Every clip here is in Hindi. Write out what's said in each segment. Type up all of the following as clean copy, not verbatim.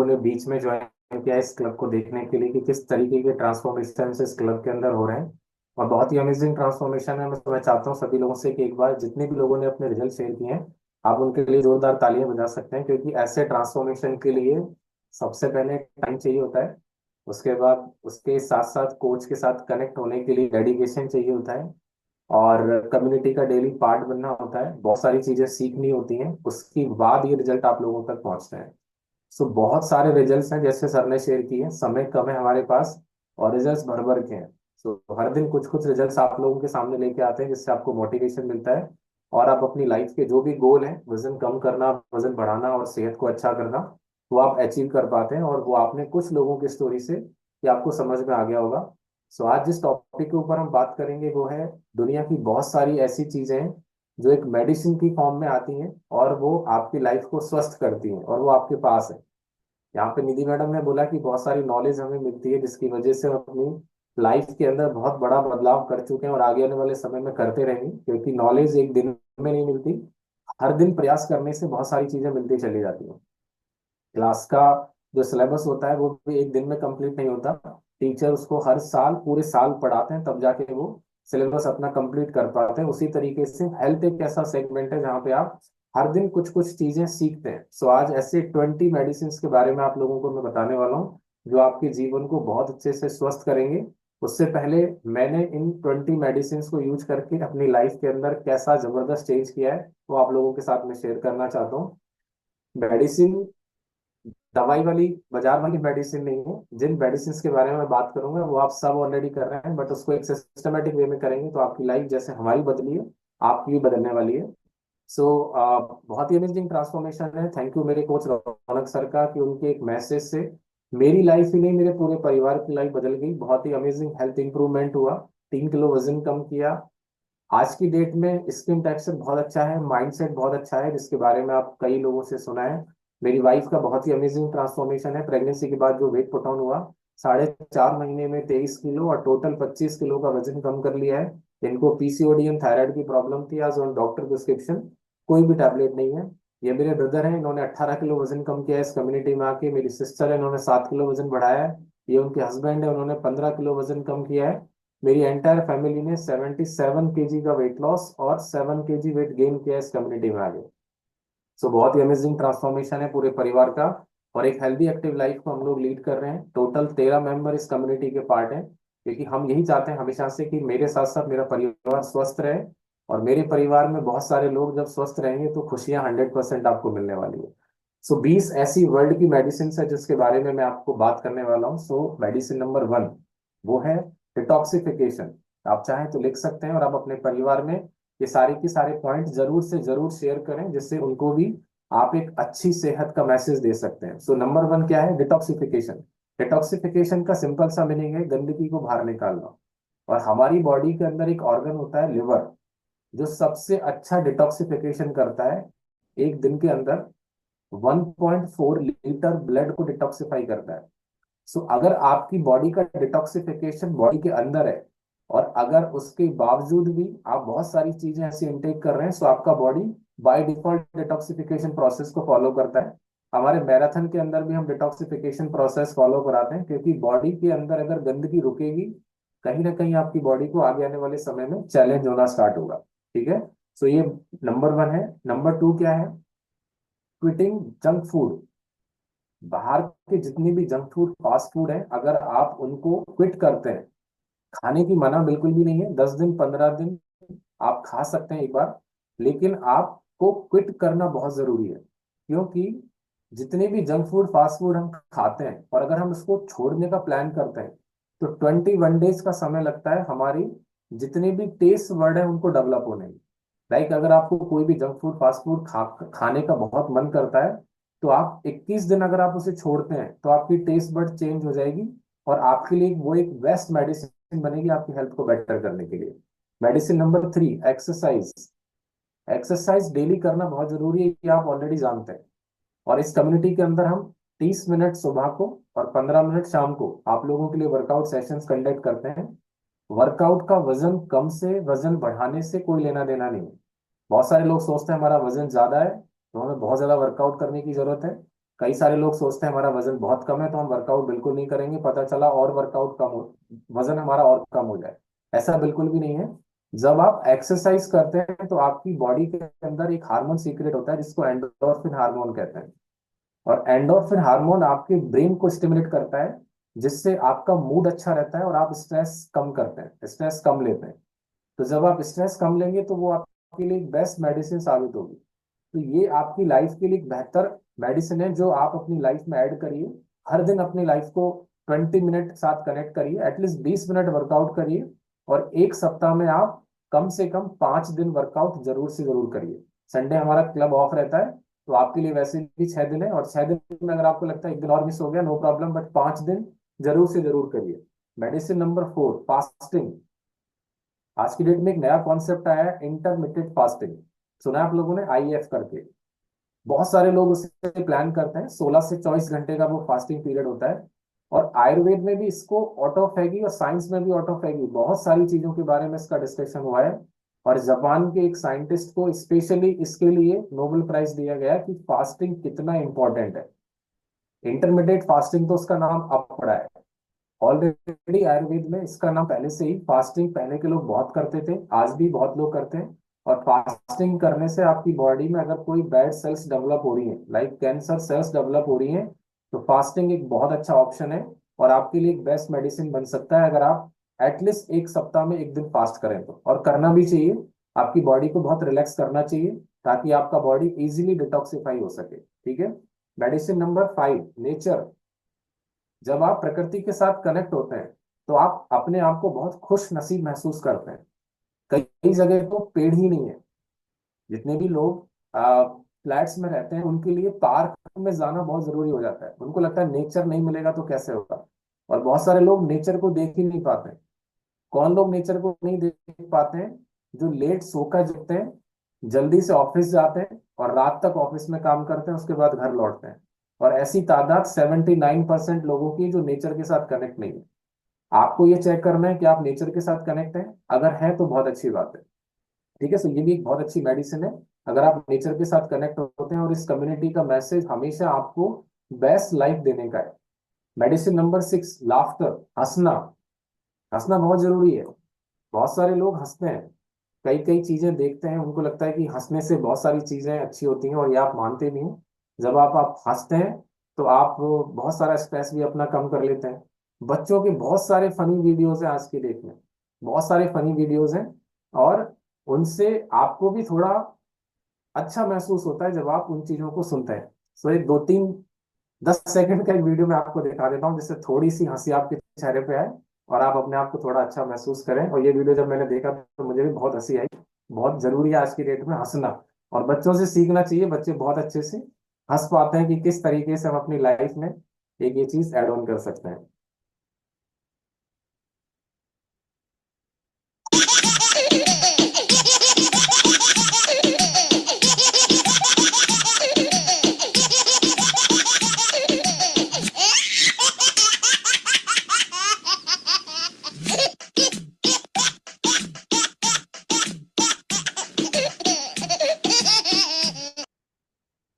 लोगों ने बीच में ज्वाइन किया इस क्लब को देखने के लिए कि किस तरीके के ट्रांसफॉर्मेशन इस क्लब के अंदर हो रहे हैं। और बहुत ही अमेजिंग ट्रांसफॉर्मेशन है। मैं चाहता हूँ सभी लोगों से कि एक बार जितने भी लोगों ने अपने रिजल्ट शेयर किए हैं, आप उनके लिए जोरदार तालियां बजा सकते हैं, क्योंकि ऐसे ट्रांसफॉर्मेशन के लिए सबसे पहले टाइम चाहिए होता है। उसके बाद उसके साथ साथ कोच के साथ कनेक्ट होने के लिए डेडिकेशन चाहिए होता है, और कम्युनिटी का डेली पार्ट बनना होता है। बहुत सारी चीजें सीखनी होती हैं, उसके बाद ये रिजल्ट आप लोगों तक पहुंचते हैं। सो बहुत सारे रिजल्ट्स हैं, जैसे सर ने शेयर किए, समय कम है हमारे पास और रिजल्ट्स भर भर के हैं। सो हर दिन कुछ कुछ रिजल्ट्स आप लोगों के सामने लेके आते हैं, जिससे आपको मोटिवेशन मिलता है और आप अपनी लाइफ के जो भी गोल हैं, वजन कम करना, वजन बढ़ाना और सेहत को अच्छा करना, वो आप अचीव कर पाते हैं। और वो आपने कुछ लोगों की स्टोरी से ये आपको समझ में आ गया होगा। सो आज जिस टॉपिक के ऊपर हम बात करेंगे वो है, दुनिया की बहुत सारी ऐसी चीजें हैं जो एक मेडिसिन की फॉर्म में आती हैं और वो आपकी लाइफ को स्वस्थ करती हैं, और वो आपके पास है। यहाँ पे निधि मैडम ने बोला कि बहुत सारी नॉलेज हमें मिलती है, जिसकी वजह से हम अपनी लाइफ के अंदर बहुत बड़ा बदलाव कर चुके हैं और आगे आने वाले समय में करते रहेंगे, क्योंकि नॉलेज एक दिन में नहीं मिलती। हर दिन प्रयास करने से बहुत सारी चीजें मिलती चली जाती हैं। क्लास का जो सिलेबस होता है वो भी एक दिन में कंप्लीट नहीं होता। टीचर उसको हर साल पूरे साल पढ़ाते हैं, तब जाके वो सिलेबस अपना कंप्लीट कर पाते हैं। उसी तरीके से हेल्थ एक ऐसा सेगमेंट है जहाँ पे आप हर दिन कुछ कुछ चीजें सीखते हैं। सो आज ऐसे 20 मेडिसिन के बारे में आप लोगों को मैं बताने वाला हूँ, जो आपके जीवन को बहुत अच्छे से स्वस्थ करेंगे। उससे पहले मैंने इन 20 मेडिसिन को यूज करके अपनी लाइफ के अंदर कैसा जबरदस्त चेंज किया है, वो आप लोगों के साथ में शेयर करना चाहता हूँ। मेडिसिन दवाई वाली, बाजार वाली मेडिसिन नहीं है। जिन मेडिसिन के बारे में मैं बात करूंगा वो आप सब ऑलरेडी कर रहे हैं, बट उसको एक सिस्टमेटिक वे में करेंगे तो आपकी लाइफ जैसे हमारी बदली है, आपकी भी बदलने वाली है। सो बहुत ही अमेजिंग ट्रांसफॉर्मेशन है। थैंक यू मेरे कोच रौनक सर का, कि उनके एक मैसेज से मेरी लाइफ ही नहीं, मेरे पूरे परिवार की लाइफ बदल गई। बहुत ही अमेजिंग हेल्थ इंप्रूवमेंट हुआ, 3 किलो वजन कम किया। आज की डेट में स्किन टेक्सचर बहुत अच्छा है, माइंडसेट बहुत अच्छा है, जिसके बारे में आप कई लोगों से सुना है। मेरी वाइफ का बहुत ही अमेजिंग ट्रांसफॉर्मेशन है। प्रेगनेंसी के बाद जो वेट पुट ऑन हुआ, 4.5 महीने में 23 किलो और टोटल 25 किलो का वजन कम कर लिया है। इनको पीसीओडी एंड थायराइड की प्रॉब्लम थी, आज ऑन डॉक्टर प्रिस्क्रिप्शन, कोई भी टैबलेट नहीं है। ये मेरे ब्रदर हैं, इन्होंने 18 किलो वजन कम किया है इस कम्युनिटी में आके। मेरी सिस्टर है, इन्होंने 7 किलो वजन बढ़ाया है। ये उनके हस्बैंड है, उन्होंने 15 किलो वजन कम किया है। मेरी एंटायर फैमिली ने 77 केजी का वेट लॉस और 7 केजी वेट गेन किया इस कम्युनिटी में आगे। सो बहुत ही अमेजिंग ट्रांसफॉर्मेशन है पूरे परिवार का। और एक हेल्दी एक्टिव लाइफ को हम लोग लीड कर रहे हैं। टोटल 13 मेंबर इस कम्युनिटी के पार्ट हैं, क्योंकि हम यही चाहते हैं हमेशा से कि मेरे साथ साथ मेरा परिवार स्वस्थ रहे। और मेरे परिवार में बहुत सारे लोग जब स्वस्थ रहेंगे तो खुशियां 100% आपको मिलने वाली है। सो 20 ऐसी वर्ल्ड की मेडिसिन है जिसके बारे में मैं आपको बात करने वाला हूँ। सो मेडिसिन नंबर 1 वो है डिटॉक्सिफिकेशन। आप चाहें तो लिख सकते हैं और आप अपने परिवार में ये सारे के सारे पॉइंट जरूर से जरूर शेयर करें, जिससे उनको भी आप एक अच्छी सेहत का मैसेज दे सकते हैं। सो नंबर 1 क्या है? डिटॉक्सिफिकेशन। डिटॉक्सिफिकेशन का सिंपल सा मीनिंग है गंदगी को बाहर निकालना। और हमारी बॉडी के अंदर एक ऑर्गन होता है लिवर, जो सबसे अच्छा डिटॉक्सिफिकेशन करता है। एक दिन के अंदर 1.4 लीटर ब्लड को डिटॉक्सिफाई करता है। सो अगर आपकी बॉडी का डिटॉक्सिफिकेशन बॉडी के अंदर है, और अगर उसके बावजूद भी आप बहुत सारी चीजें ऐसी इनटेक कर रहे हैं, सो आपका body by default detoxification process को फॉलो करता है। हमारे मैराथन के अंदर भी हम डिटॉक्सिफिकेशन प्रोसेस फॉलो कराते हैं, क्योंकि बॉडी के अंदर अगर गंदगी रुकेगी, कहीं ना कहीं आपकी बॉडी को आगे आने वाले समय में चैलेंज होना स्टार्ट होगा। ठीक है। सो ये नंबर 1 है। नंबर 2 क्या है? Quitting junk food. बाहर के जितनी भी जंक फूड, फास्ट फूड है, अगर आप उनको क्विट करते हैं, खाने की मना बिल्कुल भी नहीं है, 10 दिन 15 दिन आप खा सकते हैं एक बार, लेकिन आपको क्विट करना बहुत जरूरी है। क्योंकि जितने भी जंक फूड फास्ट फूड हम खाते हैं, और अगर हम उसको छोड़ने का प्लान करते हैं, तो 21 डेज का समय लगता है हमारी जितने भी टेस्ट वर्ड है उनको डेवलप होने में। लाइक अगर आपको कोई भी जंक फूड फास्ट फूड खाने का बहुत मन करता है, तो आप 21 दिन अगर आप उसे छोड़ते हैं तो आपकी टेस्ट बड चेंज हो जाएगी, और आपके लिए वो एक बेस्ट मेडिसिन बनेगी आपकी हेल्थ को बेटर करने के लिए। Medicine number 3, exercise. Exercise daily करना बहुत जरूरी है, ये आप ऑलरेडी जानते हैं। और इस कम्युनिटी के अंदर हम 30 मिनट सुबह को और 15 मिनट शाम को आप लोगों के लिए वर्कआउट सेशंस कंडक्ट करते हैं। वर्कआउट का वजन कम से वजन बढ़ाने से कोई लेना देना नहीं है। बहुत सारे लोग सोचते हैं हमारा वजन ज्यादा है तो हमें बहुत ज्यादा वर्कआउट करने की जरूरत है। कई सारे लोग सोचते हैं हमारा वजन बहुत कम है तो हम वर्कआउट बिल्कुल नहीं करेंगे, पता चला और वर्कआउट कम हो, वजन हमारा और कम हो जाए। ऐसा बिल्कुल भी नहीं है। जब आप एक्सरसाइज करते हैं तो आपकी बॉडी के अंदर एक हार्मोन सीक्रेट होता है जिसको एंडोर्फिन हार्मोन कहते हैं। और एंडोर्फिन हार्मोन आपके ब्रेन को स्टिमुलेट करता है, जिससे आपका मूड अच्छा रहता है और आप स्ट्रेस कम करते हैं, स्ट्रेस कम लेते हैं। तो जब आप स्ट्रेस कम लेंगे तो वो आपके लिए एक बेस्ट मेडिसिन साबित होगी। तो ये आपकी लाइफ के लिए एक बेहतर मेडिसिन है जो आप अपनी लाइफ में ऐड करिए। हर दिन अपनी लाइफ को 20 मिनट साथ कनेक्ट करिए, एटलीस्ट 20 मिनट वर्कआउट करिए। और एक सप्ताह में आप कम से कम 5 दिन वर्कआउट जरूर से जरूर करिए। संडे हमारा क्लब ऑफ रहता है, तो आपके लिए वैसे भी 6 दिन है, और 6 दिन में अगर आपको लगता है एक दिन और मिस हो गया, नो प्रॉब्लम, बट 5 दिन जरूर से जरूर करिए। Medicine number 4, fasting. आज की डेट में एक नया कॉन्सेप्ट आया है, इंटरमिटेंट फास्टिंग। सुना है आप लोगों ने, आईएफ करके? बहुत सारे लोग उसे प्लान करते हैं, 16 से 24 घंटे का वो फास्टिंग पीरियड होता है। और आयुर्वेद में भी इसको ऑटोफैगी और साइंस में भी ऑटोफैगी, बहुत सारी चीजों के बारे में इसका डिस्कशन हुआ है। और जापान के एक साइंटिस्ट को स्पेशली इसके लिए नोबेल प्राइज दिया गया कि फास्टिंग कितना इंपॉर्टेंट है। इंटरमीडिएट फास्टिंग तो उसका नाम अब पड़ा है। ऑलरेडी आयुर्वेद में इसका नाम पहले से ही, फास्टिंग पहले के लोग बहुत करते थे, आज भी बहुत लोग करते हैं। और फास्टिंग करने से आपकी बॉडी में अगर कोई बैड सेल्स डेवलप हो रही है, लाइक कैंसर सेल्स डेवलप हो रही हैं, तो फास्टिंग एक बहुत अच्छा ऑप्शन है। और आपके लिए एक बेस्ट मेडिसिन बन सकता है अगर आप एटलीस्ट एक सप्ताह में एक दिन फास्ट करें तो, और करना भी चाहिए। आपकी बॉडी को बहुत रिलैक्स करना चाहिए ताकि आपका बॉडी इजीली डिटॉक्सिफाई हो सके। ठीक है। Medicine number 5, nature. जब आप प्रकृति के साथ कनेक्ट होते हैं तो आप अपने आप को बहुत खुश नसीब महसूस करते हैं। कई जगह तो पेड़ ही नहीं है। जितने भी लोग फ्लैट्स में रहते हैं उनके लिए पार्क में जाना बहुत जरूरी हो जाता है, उनको लगता है नेचर नहीं मिलेगा तो कैसे होगा। और बहुत सारे लोग नेचर को देख ही नहीं पाते हैं। कौन लोग नेचर को नहीं देख पाते हैं? जो लेट सोकर जगते हैं, जल्दी से ऑफिस जाते हैं और रात तक ऑफिस में काम करते हैं, उसके बाद घर लौटते हैं। और ऐसी तादाद 79% लोगों की जो नेचर के साथ कनेक्ट नहीं है। आपको ये चेक करना है कि आप नेचर के साथ कनेक्ट हैं, अगर है तो बहुत अच्छी बात है। ठीक है, सो ये भी एक बहुत अच्छी मेडिसिन है अगर आप नेचर के साथ कनेक्ट होते हैं। और इस कम्युनिटी का मैसेज हमेशा आपको बेस्ट लाइफ देने का है। मेडिसिन नंबर 6, लाफ्टर, हंसना। हंसना बहुत जरूरी है। बहुत सारे लोग हंसते हैं, कई कई चीजें देखते हैं, उनको लगता है कि हंसने से बहुत सारी चीजें अच्छी होती हैं, और ये आप मानते भी हैं। जब आप हंसते हैं तो आप बहुत सारा स्ट्रेस भी अपना कम कर लेते हैं। बच्चों के बहुत सारे फनी वीडियोस हैं आज की डेट में, बहुत सारे फनी वीडियोस हैं। और उनसे आपको भी थोड़ा अच्छा महसूस होता है जब आप उन चीजों को सुनते हैं। सो एक 10 सेकंड का एक वीडियो मैं आपको दिखा देता हूँ जिससे थोड़ी सी हंसी आपके चेहरे पे आए और आप अपने आप को थोड़ा अच्छा महसूस करें। और ये वीडियो जब मैंने देखा तो मुझे भी बहुत हंसी आई। बहुत जरूरी है आज की डेट में हंसना, और बच्चों से सीखना चाहिए। बच्चे बहुत अच्छे से हंस पाते हैं कि किस तरीके से हम अपनी लाइफ में एक ये चीज ऐड ऑन कर सकते हैं।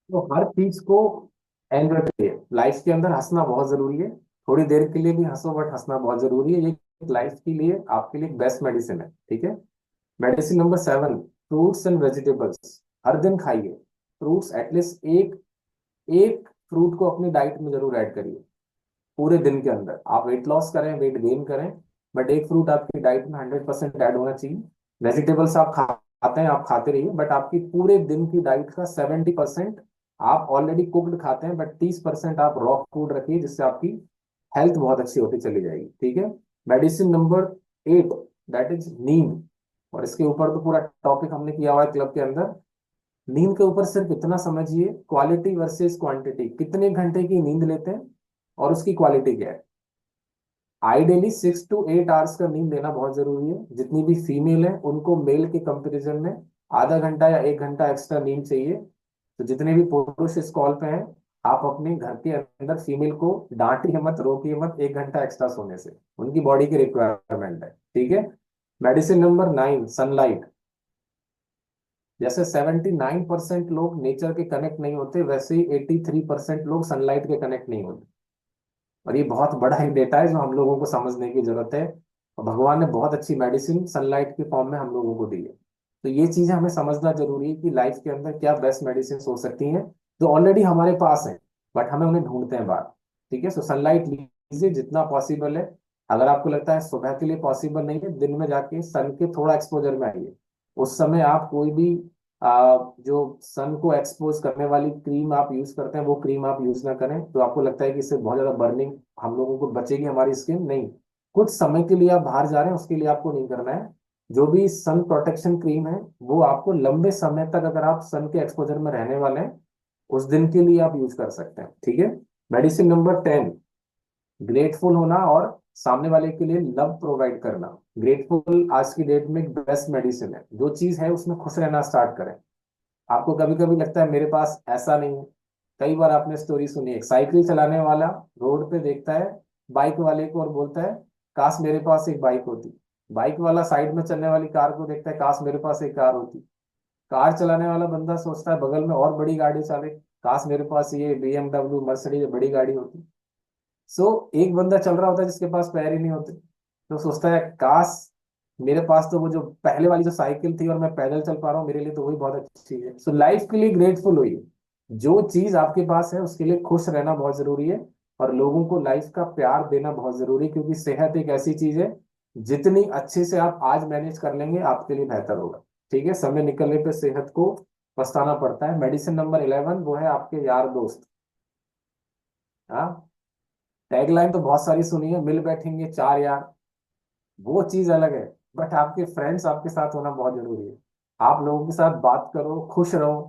तो हर चीज को एंजॉय करिए, लाइफ के अंदर हंसना बहुत जरूरी है। थोड़ी देर के लिए भी हंसो, बट हंसना बहुत जरूरी है। ये लाइफ के लिए आपके लिए बेस्ट मेडिसिन है। ठीक है। Medicine number 7, fruits and vegetables. हर दिन खाइए फ्रूट्स, एटलीस्ट एक एक फ्रूट को अपनी डाइट में जरूर ऐड करिए। पूरे दिन के अंदर आप वेट लॉस करें, वेट गेन करें, बट एक फ्रूट आपकी डाइट में 100% ऐड होना चाहिए। वेजिटेबल्स आप खाते हैं, आप खाते रहिए, बट आपकी पूरे दिन की डाइट का 70% आप ऑलरेडी कुक्ड खाते हैं, बट 30% आप रॉ फूड रखिए, जिससे आपकी हेल्थ बहुत अच्छी होती चली जाएगी। ठीक है। मेडिसिन नंबर 8, दैट इज नींद। और इसके ऊपर तो पूरा टॉपिक हमने किया हुआ है क्लब के अंदर। नींद के ऊपर सिर्फ इतना समझिए, क्वालिटी वर्सेस क्वांटिटी, कितने घंटे की नींद लेते हैं और उसकी क्वालिटी क्या है। आइडियली 6 to 8 आवर्स का नींद लेना बहुत जरूरी है। जितनी भी फीमेल है उनको मेल के कंपैरिजन में आधा घंटा या 1 घंटा एक्स्ट्रा नींद चाहिए। तो जितने भी पुरुष इस कॉल पे हैं, आप अपने घर के अंदर फीमेल को डांटिए मत, रोकिए मत 1 घंटा एक्स्ट्रा सोने से, उनकी बॉडी की रिक्वायरमेंट है। ठीक है। Medicine number 9, sunlight. जैसे 79% लोग नेचर के कनेक्ट नहीं होते, वैसे ही 83% लोग सनलाइट के कनेक्ट नहीं होते। और ये बहुत बड़ा एक डेटा है जो हम लोगों को समझने की जरूरत है। और भगवान ने बहुत अच्छी मेडिसिन सनलाइट के फॉर्म में हम लोगों को दी है। तो ये चीजें हमें समझना जरूरी है कि लाइफ के अंदर क्या बेस्ट मेडिसिन हो सकती हैं, जो ऑलरेडी हमारे पास है, बट हमें उन्हें ढूंढते हैं बाहर। ठीक है, सो सनलाइट लीजिए जितना पॉसिबल है। अगर आपको लगता है सुबह के लिए पॉसिबल नहीं है, दिन में जाके सन के थोड़ा एक्सपोजर में आइए। उस समय आप कोई भी जो सन को एक्सपोज करने वाली क्रीम आप यूज करते हैं वो क्रीम आप यूज ना करें। तो आपको लगता है कि इससे बहुत ज्यादा बर्निंग हम लोगों को बचेगी हमारी स्किन, नहीं। कुछ समय के लिए आप बाहर जा रहे हैं उसके लिए आपको नहीं करना है। जो भी सन प्रोटेक्शन क्रीम है वो आपको लंबे समय तक, अगर आप सन के एक्सपोजर में रहने वाले हैं, उस दिन के लिए आप यूज कर सकते हैं। ठीक है। मेडिसिन नंबर 10, ग्रेटफुल होना और सामने वाले के लिए लव प्रोवाइड करना। ग्रेटफुल आज की डेट में एक बेस्ट मेडिसिन है। जो चीज है उसमें खुश रहना स्टार्ट करें। आपको कभी कभी लगता है मेरे पास ऐसा नहीं है। कई बार आपने स्टोरी सुनी है, एक साइकिल चलाने वाला रोड पे देखता है बाइक वाले को और बोलता है काश मेरे पास एक बाइक होती। बाइक वाला साइड में चलने वाली कार को देखता है, काश मेरे पास एक कार होती। कार चलाने वाला बंदा सोचता है बगल में और बड़ी गाड़ी चले, काश मेरे पास ये BMW मर्सिडीज बड़ी गाड़ी होती। सो एक बंदा चल रहा होता है जिसके पास पैर ही नहीं होते, तो सोचता है काश मेरे पास तो वो जो पहले वाली जो साइकिल थी और मैं पैदल चल पा रहा हूँ, मेरे लिए तो वही बहुत अच्छी है। सो लाइफ के लिए ग्रेटफुल होइए। जो चीज आपके पास है उसके लिए खुश रहना बहुत जरूरी है। और लोगों को लाइफ का प्यार देना बहुत जरूरी है, क्योंकि सेहत एक ऐसी चीज है, जितनी अच्छे से आप आज मैनेज कर लेंगे आपके लिए बेहतर होगा। ठीक है, समय निकलने पे सेहत को पछताना पड़ता है। मेडिसिन नंबर 11 वो है आपके यार दोस्त। हाँ, टैगलाइन तो बहुत सारी सुनी है, मिल बैठेंगे चार यार, वो चीज अलग है। बट आपके फ्रेंड्स आपके साथ होना बहुत जरूरी है। आप लोगों के साथ बात करो, खुश रहो।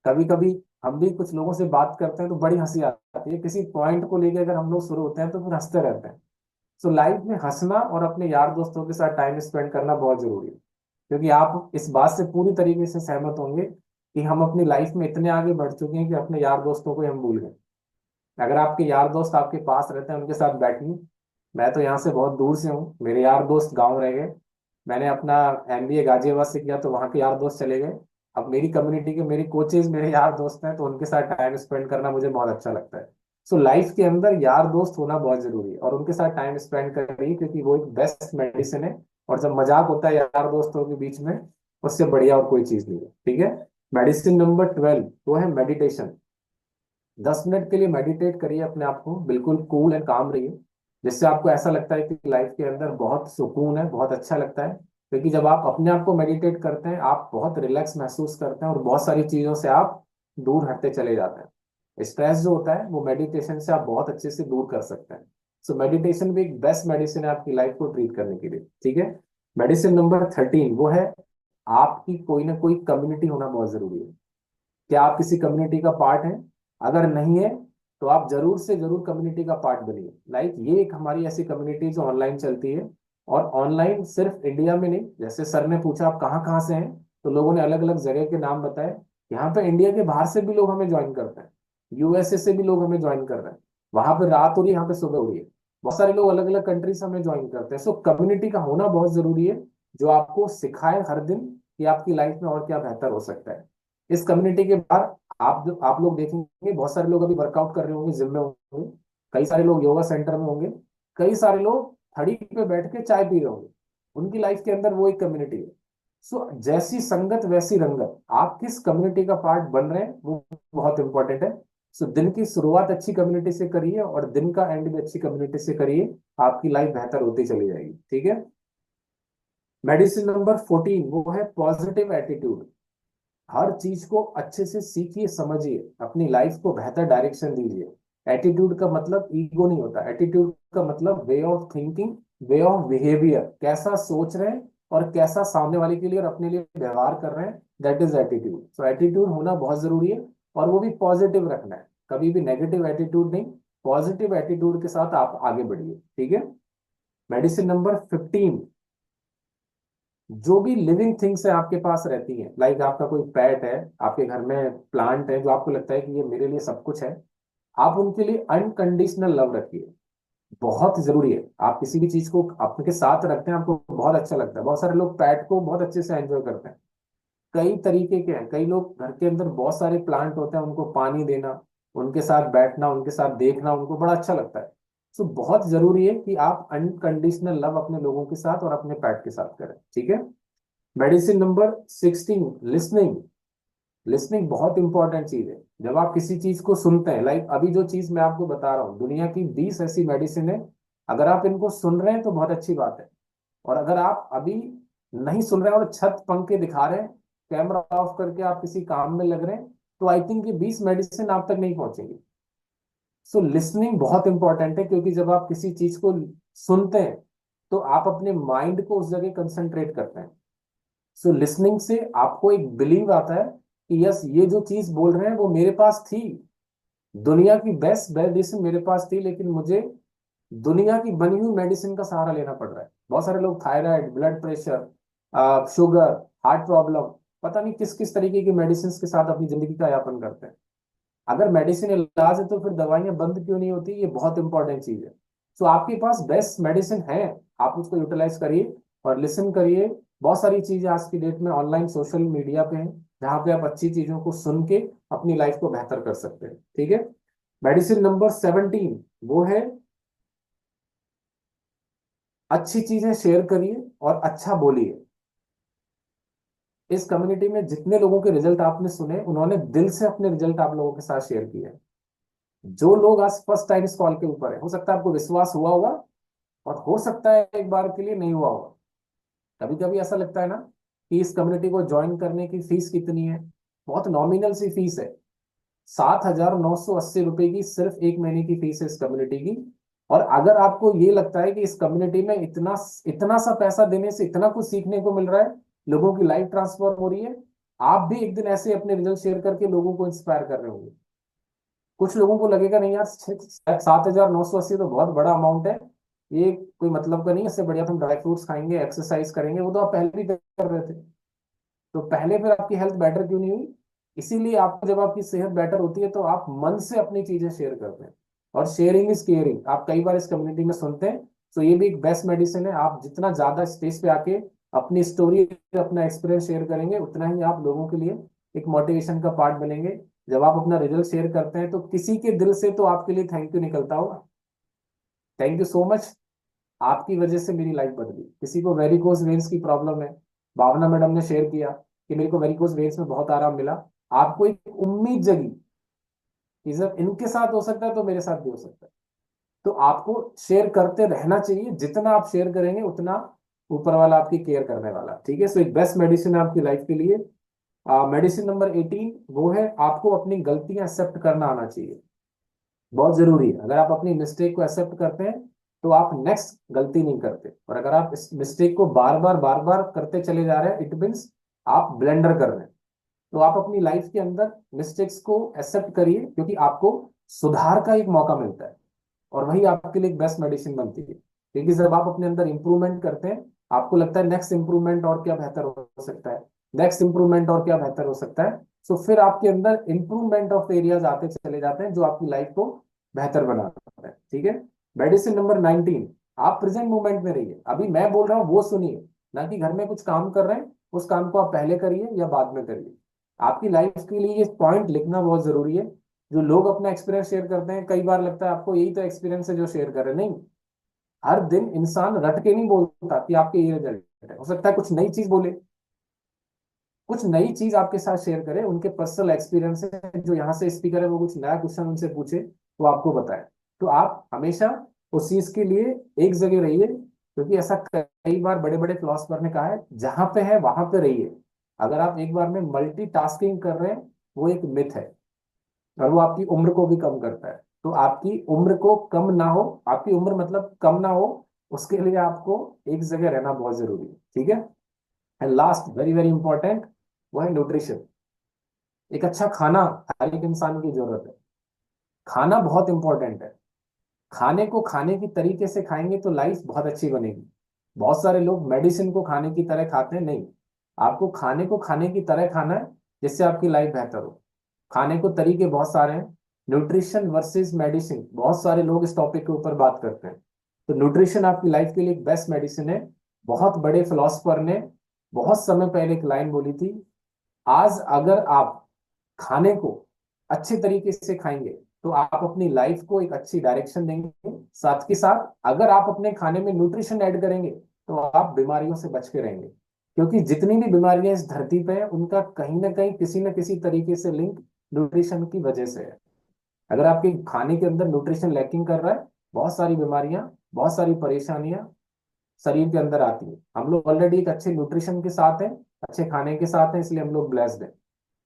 कभी कभी हम भी कुछ लोगों से बात करते हैं तो बड़ी हंसी आती है, किसी पॉइंट को लेकर अगर हम लोग शुरू होते हैं तो फिर हंसते रहते हैं। सो लाइफ में हंसना और अपने यार दोस्तों के साथ टाइम स्पेंड करना बहुत जरूरी है। क्योंकि आप इस बात से पूरी तरीके से सहमत होंगे कि हम अपनी लाइफ में इतने आगे बढ़ चुके हैं कि अपने यार दोस्तों को ही हम भूल गए। अगर आपके यार दोस्त आपके पास रहते हैं उनके साथ बैठिए। मैं तो यहाँ से बहुत दूर से हूँ, मेरे यार दोस्त गांव रह गए। मैंने अपना MBA गाजियाबाद से किया तो वहाँ के यार दोस्त चले गए। अब मेरी कम्युनिटी के मेरे कोचेज मेरे यार दोस्त हैं, तो उनके साथ टाइम स्पेंड करना मुझे बहुत अच्छा लगता है। सो लाइफ के अंदर यार दोस्त होना बहुत जरूरी है और उनके साथ टाइम स्पेंड करिए, क्योंकि वो एक बेस्ट मेडिसिन है। और जब मजाक होता है यार दोस्तों के बीच में, उससे बढ़िया और कोई चीज नहीं है। ठीक है। मेडिसिन नंबर 12 वो है मेडिटेशन। 10 मिनट के लिए मेडिटेट करिए, अपने आप को बिल्कुल कूल एंड काम रहिए, जिससे आपको ऐसा लगता है कि लाइफ के अंदर बहुत सुकून है, बहुत अच्छा लगता है। क्योंकि जब आप अपने आप को मेडिटेट करते हैं आप बहुत रिलैक्स महसूस करते हैं और बहुत सारी चीजों से आप दूर हटते चले जाते हैं। स्ट्रेस जो होता है वो मेडिटेशन से आप बहुत अच्छे से दूर कर सकते हैं। सो मेडिटेशन भी एक बेस्ट मेडिसिन है आपकी लाइफ को ट्रीट करने के लिए। ठीक है। मेडिसिन नंबर 13 वो है आपकी कोई ना कोई कम्युनिटी होना बहुत जरूरी है। क्या आप किसी कम्युनिटी का पार्ट हैं? अगर नहीं है तो आप जरूर से जरूर कम्युनिटी का पार्ट बनिए। लाइक ये एक हमारी ऐसी कम्युनिटी जो ऑनलाइन चलती है। और ऑनलाइन सिर्फ इंडिया में नहीं, जैसे सर ने पूछा आप कहाँ कहाँ से हैं, तो लोगों ने अलग अलग जगह के नाम बताए। यहाँ पे इंडिया के बाहर से भी लोग हमें ज्वाइन करते हैं, USA से भी लोग हमें ज्वाइन कर रहे हैं। वहां पे रात हो रही है, यहाँ पे सुबह हो रही है। बहुत सारे लोग अलग अलग कंट्री से हमें ज्वाइन करते हैं। सो कम्युनिटी का होना बहुत जरूरी है, जो आपको सिखाए हर दिन कि आपकी लाइफ में और क्या बेहतर हो सकता है। इस कम्युनिटी के बाहर आप लोग देखेंगे बहुत सारे लोग अभी वर्कआउट कर रहे होंगे, जिम में होंगे। कई सारे लोग योगा सेंटर में होंगे। कई सारे लोग थड़ी पे बैठ के चाय पी रहे होंगे। उनकी लाइफ के अंदर वो एक कम्युनिटी है। सो जैसी संगत वैसी रंगत, आप किस कम्युनिटी का पार्ट बन रहे हैं वो बहुत इंपॉर्टेंट है। सो दिन की शुरुआत अच्छी कम्युनिटी से करिए और दिन का एंड भी अच्छी कम्युनिटी से करिए। आपकी लाइफ बेहतर होती चली जाएगी। ठीक है। मेडिसिन नंबर 14 वो है पॉजिटिव एटीट्यूड। हर चीज को अच्छे से सीखिए, समझिए, अपनी लाइफ को बेहतर डायरेक्शन दीजिए। एटीट्यूड का मतलब ईगो नहीं होता, एटीट्यूड का मतलब way of thinking, way of behaviour, कैसा सोच रहे हैं और कैसा सामने वाले के लिए और अपने लिए व्यवहार कर रहे हैं, that is attitude. So attitude होना बहुत जरूरी है और वो भी पॉजिटिव रखना है, कभी भी नेगेटिव एटीट्यूड नहीं। पॉजिटिव एटीट्यूड के साथ आप आगे बढ़िए। ठीक है। मेडिसिन नंबर 15, जो भी लिविंग थिंग्स है आपके पास रहती हैं, लाइक आपका कोई पेट है, आपके घर में प्लांट है जो आपको लगता है कि ये मेरे लिए सब कुछ है, आप उनके लिए अनकंडीशनल लव रखिए। बहुत जरूरी है। आप किसी भी चीज को आपके साथ रखते हैं आपको बहुत अच्छा लगता है। बहुत सारे लोग पेट को बहुत अच्छे से एंजॉय करते हैं। कई तरीके के हैं। कई लोग घर के अंदर बहुत सारे प्लांट होते हैं, उनको पानी देना, उनके साथ बैठना, उनके साथ देखना उनको बड़ा अच्छा लगता है। सो बहुत जरूरी है कि आप अनकंडीशनल लव अपने लोगों के साथ और अपने पेट के साथ करें, ठीक है। Medicine number 16, listening. लिसनिंग बहुत इंपॉर्टेंट चीज है। जब आप किसी चीज को सुनते हैं, लाइक अभी जो चीज मैं आपको बता रहा हूँ, दुनिया की 20 ऐसी मेडिसिन है। अगर आप इनको सुन रहे हैं तो बहुत अच्छी बात है। और अगर आप अभी नहीं सुन रहे हैं और छत पंखे दिखा रहे हैं, कैमरा ऑफ करके आप किसी काम में लग रहे हैं, तो आई थिंक ये 20 मेडिसिन आप तक नहीं पहुंचेगी। सो लिसनिंग बहुत इंपॉर्टेंट है, क्योंकि जब आप किसी चीज को सुनते हैं तो आप अपने माइंड को उस जगह कंसंट्रेट करते हैं। सो लिसनिंग से आपको एक बिलीव आता है कि यस, ये जो चीज बोल रहे हैं वो मेरे पास थी। दुनिया की बेस्ट मेडिसिन मेरे पास थी, लेकिन मुझे दुनिया की बनी हुई मेडिसिन का सहारा लेना पड़ रहा है। बहुत सारे लोग thyroid, blood pressure, sugar, heart problem, पता नहीं किस किस तरीके की मेडिसिन के साथ अपनी जिंदगी का यापन करते हैं। अगर मेडिसिन इलाज है तो फिर दवाइयां बंद क्यों नहीं होती? ये बहुत इंपॉर्टेंट चीज है। सो आपके पास बेस्ट मेडिसिन है, आप उसको यूटिलाइज करिए और लिसन करिए। बहुत सारी चीजें आज की डेट में ऑनलाइन सोशल मीडिया पे हैं, जहाँ पे आप अच्छी चीजों को सुन के अपनी लाइफ को बेहतर कर सकते हैं, ठीक है। मेडिसिन नंबर 17 वो है, अच्छी चीजें शेयर करिए और अच्छा बोलिए। इस कम्युनिटी में जितने लोगों के रिजल्ट आपने सुने, उन्होंने दिल से अपने रिजल्ट आप लोगों के साथ शेयर किए हैं। जो लोग आज फर्स्ट टाइम इस कॉल के ऊपर है, हो सकता है आपको विश्वास हुआ होगा और हो सकता है एक बार के लिए नहीं हुआ होगा। कभी कभी ऐसा लगता है ना कि इस कम्युनिटी को ज्वाइन करने की फीस कितनी है? बहुत नॉमिनल सी फीस है। 7,980 रुपए की सिर्फ एक महीने की फीस है इस कम्युनिटी की। और अगर आपको ये लगता है कि इस कम्युनिटी में इतना इतना सा पैसा देने से इतना कुछ सीखने को मिल रहा है, लोगों की लाइफ ट्रांसफॉर्म हो रही है, आप भी एक दिन ऐसे अपने रिजल्ट शेयर करके लोगों को इंस्पायर कर रहे होंगे। कुछ लोगों को लगेगा नहीं यार, 7,980 तो बहुत बड़ा अमाउंट है, ये कोई मतलब का नहीं है, इससे बढ़िया तुम ड्राई फ्रूट्स खाएंगे, एक्सरसाइज करेंगे। वो तो आप पहले भी कर रहे थे, तो पहले फिर आपकी हेल्थ बेटर क्यों नहीं हुई? इसीलिए आपको, जब आपकी सेहत बेटर होती है तो आप मन से अपनी चीजें शेयर करते हैं। और शेयरिंग इज केयरिंग, आप कई बार इस कम्युनिटी में सुनते हैं। तो ये भी एक बेस्ट मेडिसिन है। आप जितना ज्यादा स्टेज पे आके अपनी स्टोरी, अपना एक्सपीरियंस शेयर करेंगे, उतना ही आप लोगों के लिए एक मोटिवेशन का पार्ट बनेंगे। जब आप अपना रिजल्ट शेयर करते हैं तो किसी के दिल से तो आपके लिए थैंक यू निकलता होगा। थैंक यू सो मच, आपकी वजह से मेरी लाइफ बदली। किसी को वेरिकोज वेन्स की प्रॉब्लम है, भावना मैडम ने शेयर किया कि मेरे को वेरिकोज वेन्स में बहुत आराम मिला। आपको एक उम्मीद जगी कि जब इनके साथ हो सकता है तो मेरे साथ भी हो सकता है। तो आपको शेयर करते रहना चाहिए। जितना आप शेयर करेंगे उतना ऊपर वाला आपकी केयर करने वाला, ठीक है। सो एक बेस्ट मेडिसिन है आपकी लाइफ के लिए। मेडिसिन नंबर 18 वो है, आपको अपनी गलतियां एक्सेप्ट करना आना चाहिए। बहुत जरूरी है। अगर आप अपनी मिस्टेक को एक्सेप्ट करते हैं तो आप नेक्स्ट गलती नहीं करते। और अगर आप इस मिस्टेक को बार बार करते चले जा रहे हैं, इट मीन्स आप ब्लेंडर कर रहे हैं। तो आप अपनी लाइफ के अंदर मिस्टेक्स को एक्सेप्ट करिए, क्योंकि आपको सुधार का एक मौका मिलता है। और वही आपके लिए एक बेस्ट मेडिसिन बनती है, क्योंकि जब आप अपने अंदर इंप्रूवमेंट करते हैं, आपको लगता है नेक्स्ट इंप्रूवमेंट और क्या बेहतर हो सकता है, नेक्स्ट इंप्रूवमेंट और क्या बेहतर हो सकता है। सो फिर आपके अंदर इंप्रूवमेंट ऑफ एरियाज आते चले जाते हैं, जो आपकी लाइफ को बेहतर बनाता है, ठीक है। मेडिसिन नंबर 19, आप प्रेजेंट मोमेंट में रहिए। अभी मैं बोल रहा हूँ वो सुनिए, ना कि घर में कुछ काम कर रहे हैं उस काम को आप पहले करिए या बाद में करिए। आपकी लाइफ के लिए ये पॉइंट लिखना बहुत जरूरी है। जो लोग अपना एक्सपीरियंस शेयर करते हैं, कई बार लगता है आपको यही तो एक्सपीरियंस है जो शेयर कर रहे हैं। नहीं, हर दिन इंसान रट के नहीं बोलता कि आपके ये रिजल्ट है। हो सकता है कुछ नई चीज बोले, कुछ नई चीज आपके साथ शेयर करे, उनके पर्सनल एक्सपीरियंस है। जो यहाँ से स्पीकर है वो कुछ नया क्वेश्चन उनसे पूछे तो आपको बताए। तो आप हमेशा उस चीज के लिए एक जगह रहिए, क्योंकि ऐसा कई बार बड़े बड़े फिलोसफर ने कहा है, जहां पे है वहां पे रहिए। अगर आप एक बार में मल्टीटास्किंग कर रहे हैं, वो एक मिथ है और वो आपकी उम्र को भी कम करता है। तो आपकी उम्र को कम ना हो, आपकी उम्र मतलब कम ना हो, उसके लिए आपको एक जगह रहना बहुत जरूरी है, ठीक है। And last, very very important, वो है न्यूट्रिशन। एक अच्छा खाना हर एक इंसान की जरूरत है। खाना बहुत इंपॉर्टेंट है। खाने को खाने की तरीके से खाएंगे तो लाइफ बहुत अच्छी बनेगी। बहुत सारे लोग मेडिसिन को खाने की तरह खाते हैं, नहीं। आपको खाने को खाने की तरह खाना है, जिससे आपकी लाइफ बेहतर हो। खाने को तरीके बहुत सारे हैं। न्यूट्रिशन वर्सेस मेडिसिन, बहुत सारे लोग इस टॉपिक के ऊपर बात करते हैं। तो न्यूट्रिशन आपकी लाइफ के लिए एक बेस्ट मेडिसिन है। बहुत बड़े फिलोसफर ने बहुत समय पहले एक लाइन बोली थी आज अगर आप खाने को अच्छे तरीके से खाएंगे तो आप अपनी लाइफ को एक अच्छी डायरेक्शन देंगे। साथ के साथ अगर आप अपने खाने में न्यूट्रिशन ऐड करेंगे तो आप बीमारियों से बच के रहेंगे, क्योंकि जितनी भी बीमारियां इस धरती पे है उनका कहीं ना कहीं किसी न किसी तरीके से लिंक न्यूट्रिशन की वजह से है। अगर आपके खाने के अंदर न्यूट्रिशन लैकिंग कर रहा है, बहुत सारी बीमारियां, बहुत सारी परेशानियां शरीर के अंदर आती है। हम लोग ऑलरेडी एक अच्छे न्यूट्रिशन के साथ हैं, अच्छे खाने के साथ हैं, इसलिए हम लोग ब्लेस्ड हैं।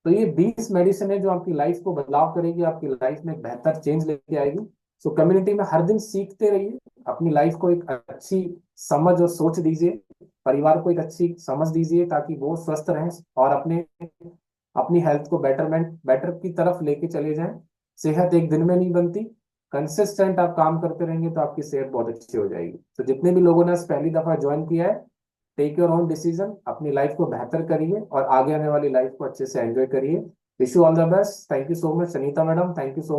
तो ये 20 मेडिसिन है जो आपकी लाइफ को बदलाव करेगी, आपकी लाइफ में एक बेहतर चेंज लेके आएगी। सो कम्युनिटी में हर दिन सीखते रहिए, अपनी लाइफ को एक अच्छी समझ और सोच दीजिए, परिवार को एक अच्छी समझ दीजिए ताकि वो स्वस्थ रहें और अपने अपनी हेल्थ को बेटर की तरफ लेके चले जाएं। सेहत एक दिन में नहीं बनती, कंसिस्टेंट आप काम करते रहेंगे तो आपकी सेहत बहुत अच्छी हो जाएगी। तो जितने भी लोगों ने इस पहली दफा ज्वाइन किया है, टेक योर ओन डिसीजन, अपनी लाइफ को बेहतर करिए और आगे आने वाली लाइफ को अच्छे से एंजॉय करिए। Wish you all the best. Thank you so much Sunita madam, thank you so much.